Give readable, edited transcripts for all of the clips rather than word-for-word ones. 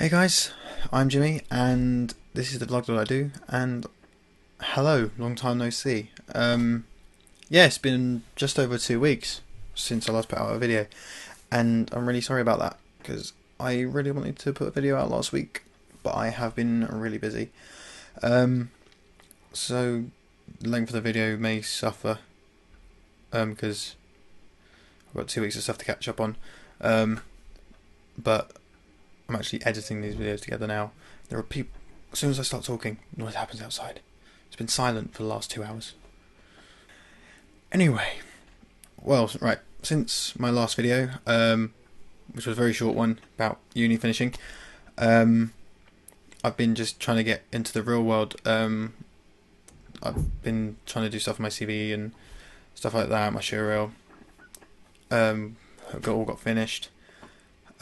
Hey guys, I'm Jimmy, and this is the vlog that I do. And hello, long time no see. Yeah, it's been just over 2 weeks since I last put out a video, and I'm really sorry about that because I really wanted to put a video out last week, but I have been really busy. So the length of the video may suffer, because I've got 2 weeks of stuff to catch up on. But I'm actually editing these videos together now. There are people. As soon as I start talking, noise happens outside. It's been silent for the last 2 hours. Anyway, well, right. Since my last video, which was a very short one about uni finishing, I've been just trying to get into the real world. I've been trying to do stuff on my CV and stuff like that. My show reel. All got finished.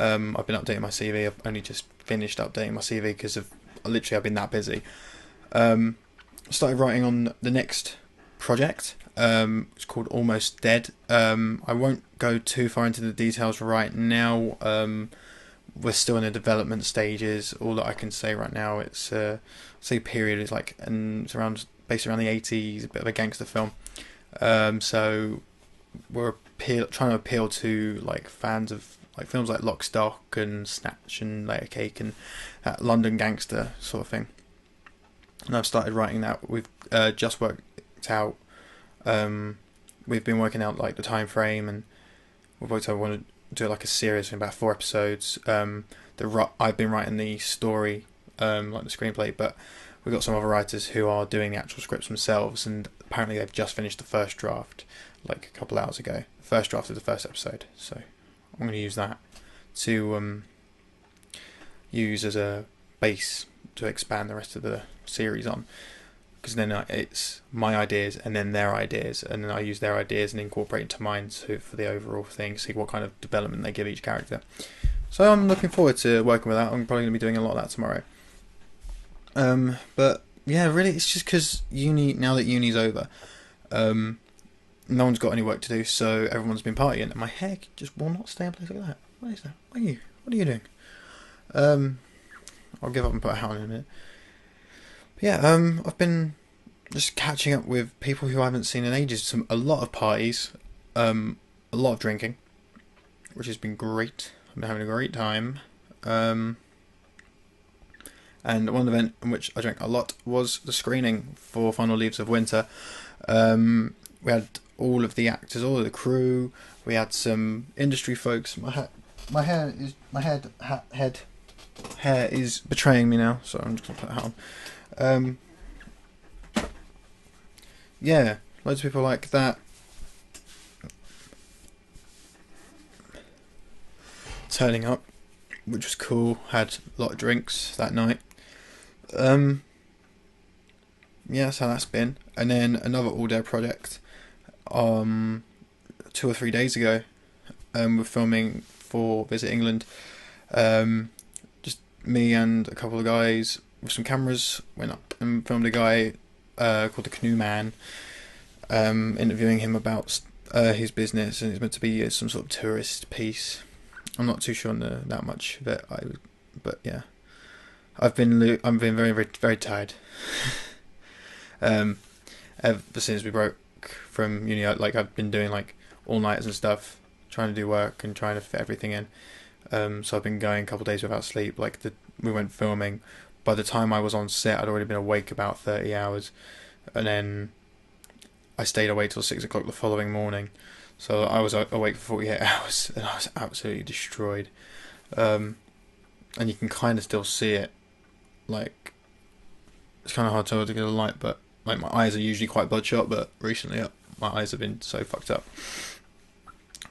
I've been updating my CV. I've only just finished updating my CV because I've been that busy. Started writing on the next project. It's called Almost Dead. I won't go too far into the details right now. We're still in the development stages. All that I can say right now, it's say period is like, and it's based around the 80s, a bit of a gangster film. So we're trying to appeal to like fans of like films like Lock, Stock and Snatch and Layer Cake and that London gangster sort of thing. And I've started writing that. We've just worked out. We've been working out like the time frame, and we've worked out we want to do like a series in about 4 episodes. I've been writing the story, like the screenplay, but we've got some other writers who are doing the actual scripts themselves, and apparently they've just finished the first draft like a couple hours ago. The first draft of the first episode, so I'm going to use that to use as a base to expand the rest of the series on, because then it's my ideas and then their ideas, and then I use their ideas and incorporate into mine for the overall thing, see what kind of development they give each character. So I'm looking forward to working with that. I'm probably going to be doing a lot of that tomorrow. But yeah, really, it's just because now that uni's over, no one's got any work to do, so everyone's been partying, and my hair just will not stay in place like that. What is that? What are you doing? I'll give up and put a hat on in a minute. But yeah, I've been just catching up with people who I haven't seen in ages. A lot of parties, a lot of drinking, which has been great. I've been having a great time. And one event in which I drank a lot was the screening for Final Leaves of Winter. We had all of the actors, all of the crew. We had some industry folks. My hair is betraying me now, so I'm just gonna put a hat on. Yeah, loads of people like that. Turning up, which was cool. Had a lot of drinks that night. Yeah, that's how that's been. And then another all-day project 2 or 3 days ago. We're filming for Visit England. Just me and a couple of guys with some cameras went up and filmed a guy called the Canoe Man, interviewing him about his business, and it's meant to be some sort of tourist piece. I'm not too sure on that much of it, but yeah, I've been very, very, very tired. Ever since we broke from uni, like I've been doing like all-nighters and stuff, trying to do work and trying to fit everything in. So I've been going a couple of days without sleep. We went filming. By the time I was on set, I'd already been awake about 30 hours, and then I stayed awake till 6 o'clock the following morning. So I was awake for 48 hours, and I was absolutely destroyed. And you can kind of still see it. Like, it's kind of hard to get a light, but like my eyes are usually quite bloodshot, but recently my eyes have been so fucked up.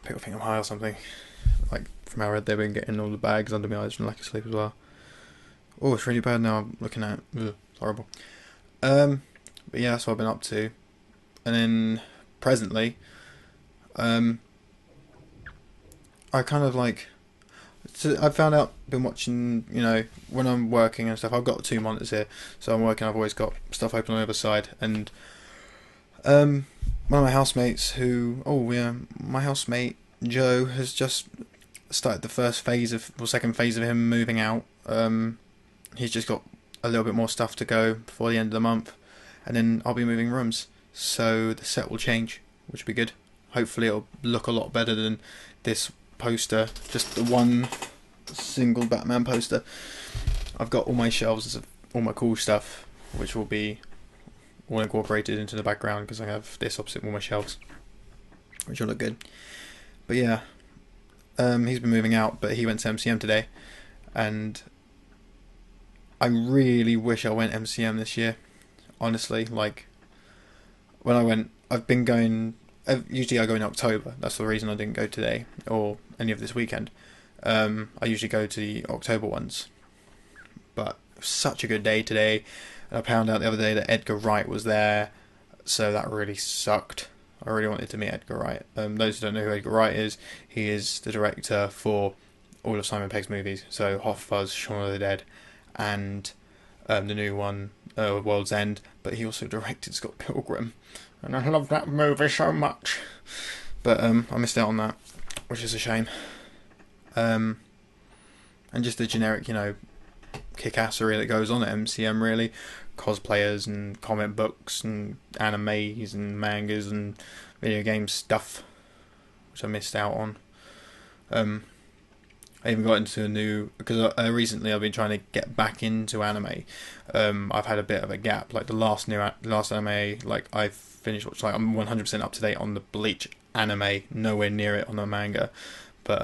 People think I'm high or something. Like, from how red they've been getting all the bags under my eyes from lack of sleep as well. Oh, it's really bad now. I'm looking at it. Ugh, it's horrible. But yeah, that's what I've been up to. And then presently, I kind of like. So I found out, been watching, when I'm working and stuff, I've got 2 monitors here, so I'm working, I've always got stuff open on the other side, and one of my housemates my housemate Joe has just started the second phase of him moving out. He's just got a little bit more stuff to go before the end of the month, and then I'll be moving rooms, so the set will change, which will be good. Hopefully it'll look a lot better than this poster, just the one single Batman poster. I've got all my shelves of all my cool stuff, which will be all incorporated into the background because I have this opposite all my shelves, which will look good. But yeah, he's been moving out, but he went to MCM today, and I really wish I went MCM this year. Honestly, like, when I went, I've been going, usually I go in October. That's the reason I didn't go today or any of this weekend. I usually go to the October ones, but it was such a good day today. And I found out the other day that Edgar Wright was there, so that really sucked. I really wanted to meet Edgar Wright. Those who don't know who Edgar Wright is, he is the director for all of Simon Pegg's movies, so Hot Fuzz, Shaun of the Dead, and the new one, World's End. But he also directed Scott Pilgrim, and I love that movie so much. But I missed out on that, which is a shame. And just the generic, kick-assery that goes on at MCM, really. Cosplayers and comic books and animes and mangas and video game stuff, which I missed out on. I even got into a new, because recently I've been trying to get back into anime. I've had a bit of a gap. Like the last anime, like I've finished, which, like, I'm 100% up to date on the Bleach anime, nowhere near it on the manga. But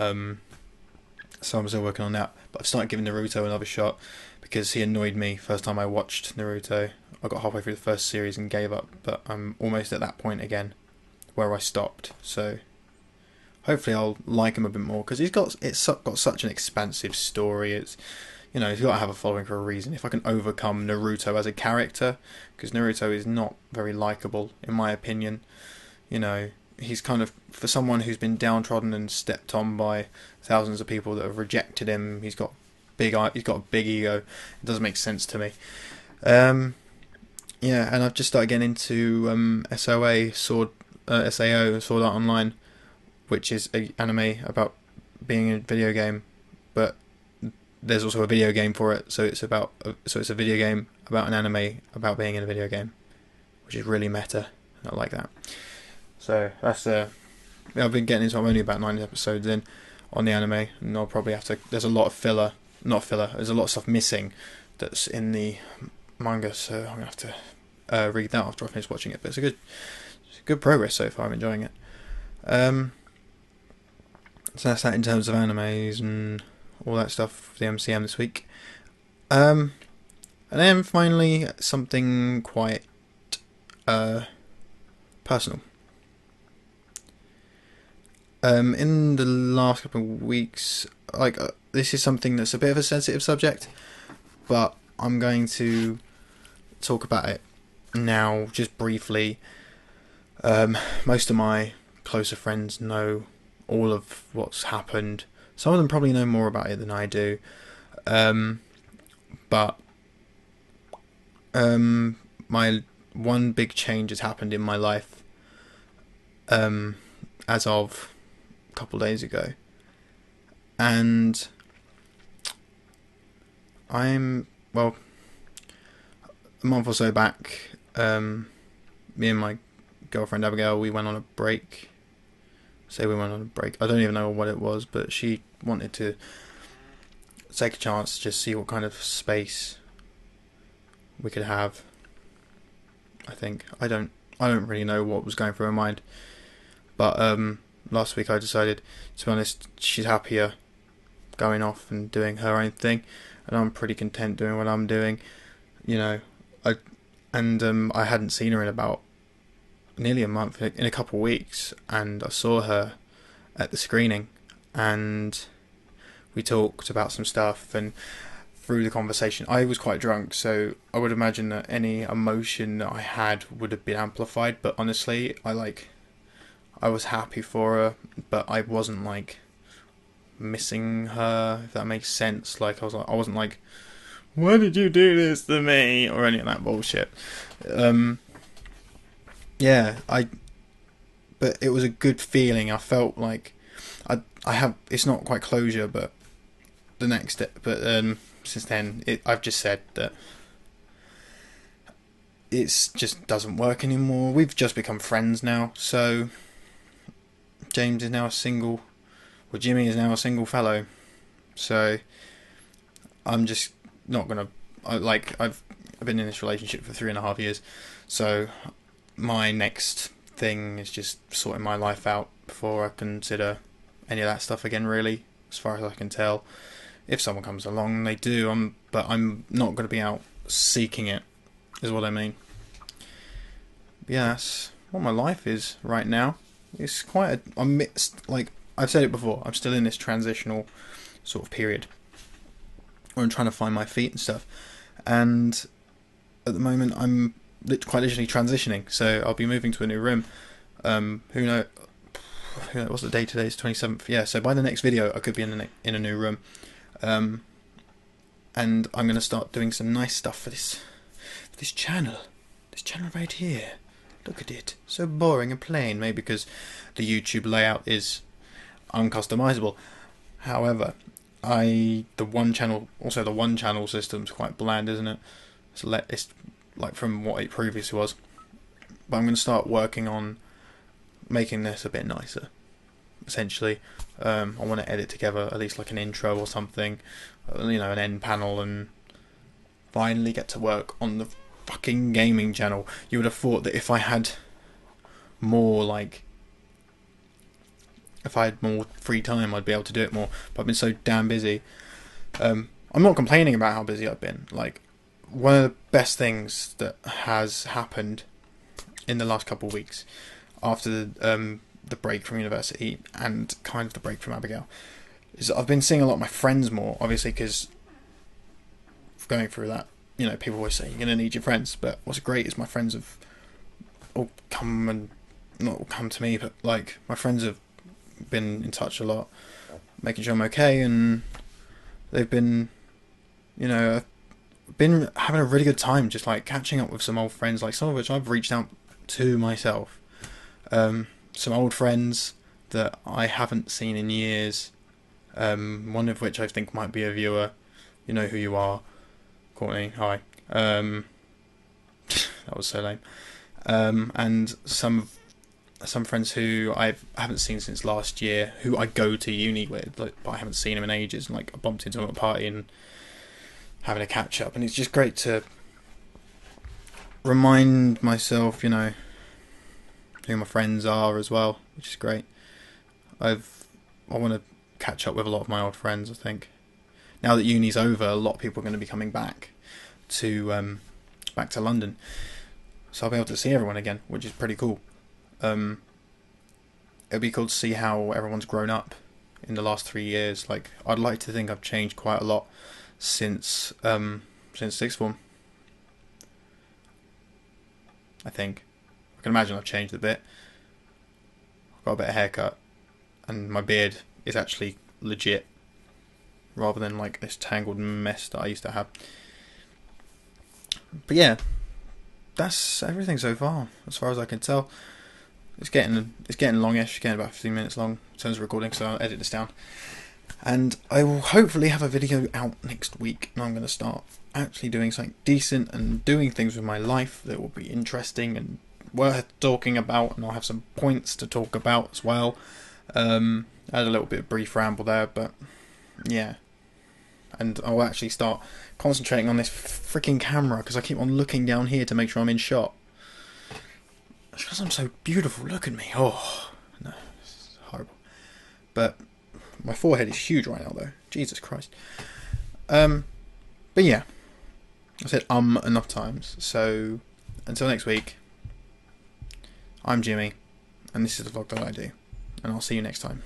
so I'm still working on that. But I've started giving Naruto another shot because he annoyed me first time I watched Naruto. I got halfway through the first series and gave up, but I'm almost at that point again where I stopped. So hopefully I'll like him a bit more, because it's got such an expansive story. It's, he's got to have a following for a reason. If I can overcome Naruto as a character, because Naruto is not very likable in my opinion. He's kind of, for someone who's been downtrodden and stepped on by thousands of people that have rejected him, he's got a big ego. It doesn't make sense to me. Yeah, and I've just started getting into SAO, Sword Art Online, which is an anime about being in a video game, but there's also a video game for it. So it's a video game about an anime about being in a video game, which is really meta. I like that. So that's I've been getting into. I'm only about 9 episodes in on the anime, and I'll probably have to. There's a lot of filler. Not filler. There's a lot of stuff missing that's in the manga, so I'm gonna have to read that after I finish watching it. But it's good progress so far. I'm enjoying it. So that's that in terms of animes and all that stuff for the MCM this week. And then finally something quite personal. In the last couple of weeks, this is something that's a bit of a sensitive subject, but I'm going to talk about it now just briefly. Most of my closer friends know all of what's happened. Some of them probably know more about it than I do. But my one big change has happened in my life as of a couple of days ago. And a month or so back, me and my girlfriend Abigail, we went on a break. I don't even know what it was, but she wanted to take a chance to just see what kind of space we could have. I think I don't really know what was going through her mind, but last week I decided, to be honest, she's happier going off and doing her own thing, and I'm pretty content doing what I'm doing. I hadn't seen her in about nearly a month, in a couple of weeks, and I saw her at the screening, and we talked about some stuff, and through the conversation, I was quite drunk, so I would imagine that any emotion that I had would have been amplified. But honestly, I was happy for her, but I wasn't missing her, if that makes sense. I wasn't like, why did you do this to me, or any of that bullshit. But it was a good feeling. I felt like I have, it's not quite closure, but the next step. But since then, I've just said that it just doesn't work anymore. We've just become friends now. So James is now a single. Well, Jimmy is now a single fellow. So I'm just not gonna. I've been in this relationship for 3.5 years. So my next thing is just sorting my life out before I consider any of that stuff again, really, as far as I can tell. If someone comes along, they do, but I'm not going to be out seeking it, is what I mean. Yeah, that's what my life is right now. It's quite I'm mixed, like I've said it before, I'm still in this transitional sort of period where I'm trying to find my feet and stuff, and at the moment I'm quite literally transitioning, so I'll be moving to a new room. Who knows? What's the day today? It's 27th. Yeah, so by the next video I could be in a new room, and I'm going to start doing some nice stuff for this channel. This channel right here. Look at it. So boring and plain, maybe because the YouTube layout is uncustomizable. However, the one channel system's quite bland, isn't it? It's like from what it previously was. But I'm going to start working on making this a bit nicer. Essentially, I want to edit together at least like an intro or something, an end panel, and finally get to work on the fucking gaming channel. You would have thought that if I had more free time, I'd be able to do it more, but I've been so damn busy. I'm not complaining about how busy I've been. Like, one of the best things that has happened in the last couple of weeks after the break from university and kind of the break from Abigail is that I've been seeing a lot of my friends more, obviously, because going through that, people always say you're going to need your friends, but what's great is my friends have all not come to me, but like my friends have been in touch a lot, making sure I'm okay, and they've been, been having a really good time just like catching up with some old friends, like some of which I've reached out to myself. Some old friends that I haven't seen in years, one of which I think might be a viewer. You know who you are, Courtney, hi. That was so lame. And some friends who I haven't seen since last year, who I go to uni with, but I haven't seen them in ages, and I bumped into them at a party and having a catch up, and it's just great to remind myself, who my friends are as well, which is great. I want to catch up with a lot of my old friends. I think now that uni's over, a lot of people are going to be coming back to London, so I'll be able to see everyone again, which is pretty cool. It'll be cool to see how everyone's grown up in the last 3 years. Like, I'd like to think I've changed quite a lot since sixth form. I think. I can imagine I've changed a bit. I've got a better haircut, and my beard is actually legit, rather than like this tangled mess that I used to have. But yeah, that's everything so far, as far as I can tell. It's getting longish, getting about 15 minutes long in terms of recording, so I'll edit this down. And I will hopefully have a video out next week, and I'm going to start actually doing something decent and doing things with my life that will be interesting and worth talking about, and I'll have some points to talk about as well. I had a little bit of brief ramble there, but yeah. And I'll actually start concentrating on this freaking camera, because I keep on looking down here to make sure I'm in shot. It's because I'm so beautiful, look at me. Oh, no, it's horrible. But my forehead is huge right now, though. Jesus Christ. But yeah, I said enough times. So until next week, I'm Jimmy, and this is the vlog that I do, and I'll see you next time.